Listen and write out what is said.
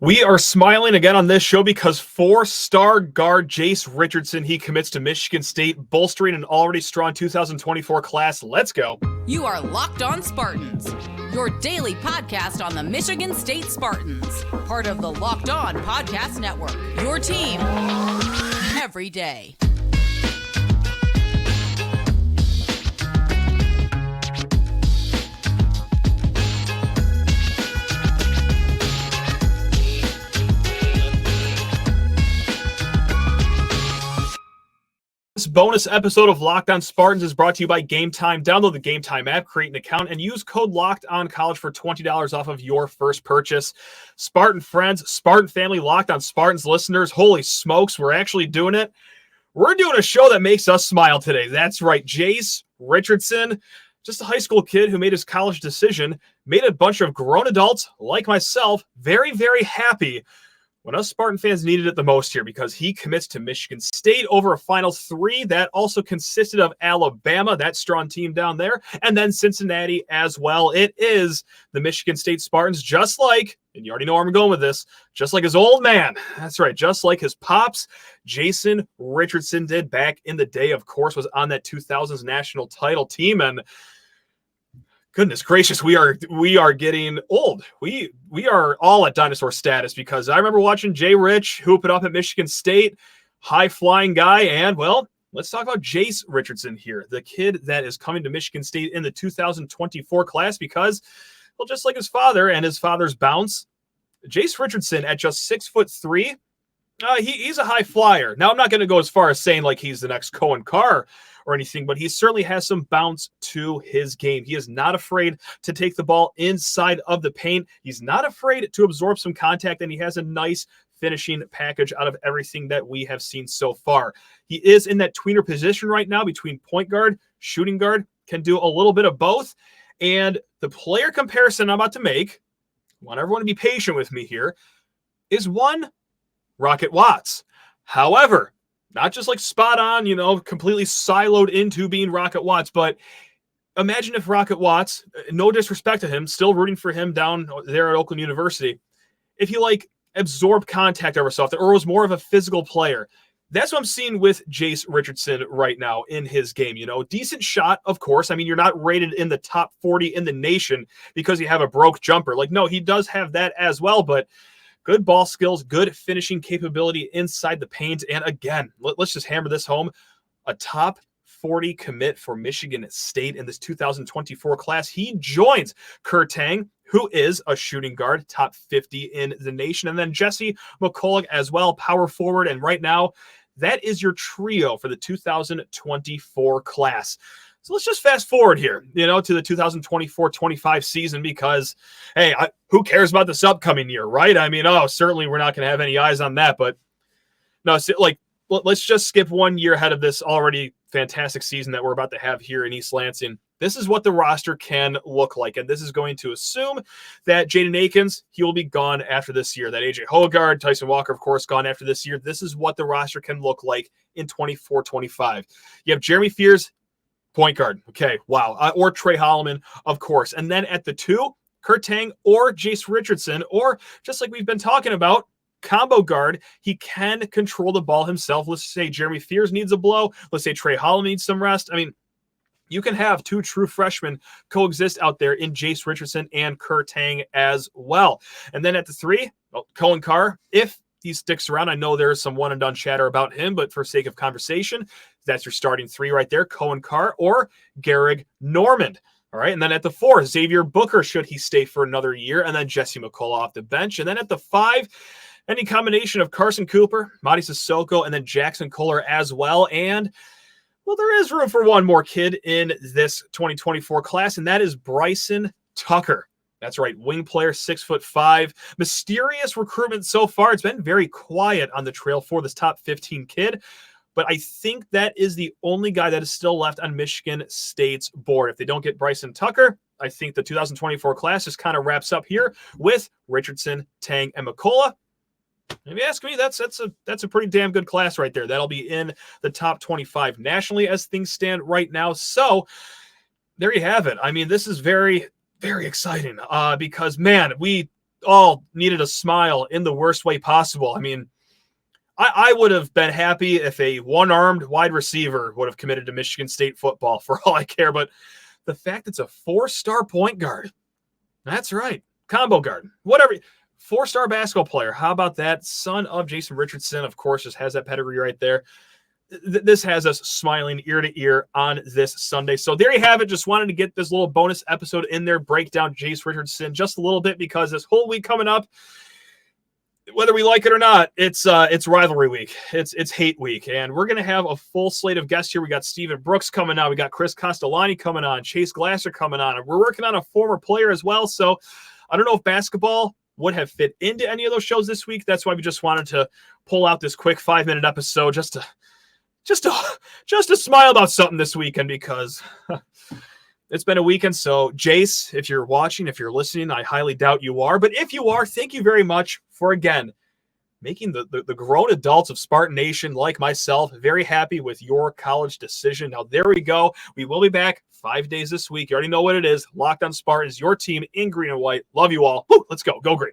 We are smiling again on this show because four-star guard Jase Richardson, he commits to Michigan State, bolstering an already strong 2024 class. Let's go. You are Locked On Spartans, your daily podcast on the Michigan State Spartans, part of the Locked On Podcast Network, your team every day. This bonus episode of Locked On Spartans is brought to you by Gametime. Download the Gametime app, create an account, and use code LOCKEDONCollege for $20 off of your first purchase. Spartan friends, Spartan family, Locked On Spartans listeners, holy smokes, we're actually doing it. We're doing a show that makes us smile today. That's right, Jase Richardson, just a high school kid who made his college decision, made a bunch of grown adults like myself very, very happy when us Spartan fans needed it the most here, because he commits to Michigan State over a Final Three that also consisted of Alabama, that strong team down there, and then Cincinnati as well. It is the Michigan State Spartans, just like, and you already know where I'm going with this, just like his old man. That's right, just like his pops, Jason Richardson did back in the day, of course, was on that 2000s national title team. And goodness gracious, we are getting old. We are all at dinosaur status, because I remember watching Jay Rich hoop it up at Michigan State, high-flying guy, and, well, let's talk about Jase Richardson here, the kid that is coming to Michigan State in the 2024 class because, well, just like his father and his father's bounce, Jase Richardson at just 6'3", he's a high flyer. Now, I'm not going to go as far as saying like he's the next Cohen Carr or anything, but he certainly has some bounce to his game. He is not afraid to take the ball inside of the paint. He's not afraid to absorb some contact, and he has a nice finishing package out of everything that we have seen so far. He is in that tweener position right now between point guard, shooting guard, can do a little bit of both. And the player comparison I'm about to make, I want everyone to be patient with me here, is one Rocket Watts. However, not just like spot on, completely siloed into being Rocket Watts, but imagine if Rocket Watts, no disrespect to him, still rooting for him down there at Oakland University, if he absorbed contact over something or was more of a physical player. That's what I'm seeing with Jase Richardson right now in his game. Decent shot, of course. I mean, you're not rated in the top 40 in the nation because you have a broke jumper. No, he does have that as well, but good ball skills, good finishing capability inside the paint. And again, let's just hammer this home. A top 40 commit for Michigan State in this 2024 class. He joins Kurtang, who is a shooting guard, top 50 in the nation. And then Jase Medical as well, power forward. And right now, that is your trio for the 2024 class. So let's just fast forward here, to the 2024-25 season, because, hey, who cares about this upcoming year, right? I mean, certainly we're not going to have any eyes on that, but no, let's just skip 1 year ahead of this already fantastic season that we're about to have here in East Lansing. This is what the roster can look like, and this is going to assume that Jaden Akins, he will be gone after this year. That AJ Hogard, Tyson Walker, of course, gone after this year. This is what the roster can look like in 24-25. You have Jeremy Fears, point guard. Okay, wow. Or Trey Holloman, of course. And then at the two, Kurtang or Jase Richardson, or just like we've been talking about, combo guard. He can control the ball himself. Let's say Jeremy Fears needs a blow. Let's say Trey Holloman needs some rest. I mean, you can have two true freshmen coexist out there in Jase Richardson and Kurtang as well. And then at the three, Cohen Carr, if he sticks around. I know there's some one-and-done chatter about him, but for sake of conversation, that's your starting three right there, Cohen Carr or Garrig Normand. All right, and then at the four, Xavier Booker, should he stay for another year, and then Jesse McCullough off the bench. And then at the five, any combination of Carson Cooper, Mady Sissoko, and then Jackson Kohler as well. And, well, there is room for one more kid in this 2024 class, and that is Bryson Tucker. That's right, wing player, 6'5". Mysterious recruitment so far. It's been very quiet on the trail for this top 15 kid, but I think that is the only guy that is still left on Michigan State's board. If they don't get Bryson Tucker, I think the 2024 class just kind of wraps up here with Richardson, Tang, and McCullough. If you ask me, that's a pretty damn good class right there. That'll be in the top 25 nationally as things stand right now. So there you have it. I mean, this is very, very exciting because, man, all needed a smile in the worst way possible. I mean, I would have been happy if a one-armed wide receiver would have committed to Michigan State football for all I care. But the fact it's a 4-star point guard, that's right, combo guard, whatever, 4-star basketball player. How about that? Son of Jason Richardson, of course, just has that pedigree right there. This has us smiling ear to ear on this Sunday. So there you have it. Just wanted to get this little bonus episode in there, break down Jase Richardson just a little bit, because this whole week coming up, whether we like it or not, it's rivalry week. It's hate week. And we're going to have a full slate of guests here. We got Steven Brooks coming on. We got Chris Castellani coming on. Chase Glasser coming on. And we're working on a former player as well. So I don't know if basketball would have fit into any of those shows this week. That's why we just wanted to pull out this quick 5-minute episode just to smile about something this weekend, because it's been a weekend. So Jase, if you're watching, if you're listening, I highly doubt you are, but if you are, thank you very much for, again, making the grown adults of Spartan Nation like myself very happy with your college decision. Now, there we go. We will be back 5 days this week. You already know what it is. Locked on Spartans, your team in green and white. Love you all. Woo, let's go. Go green.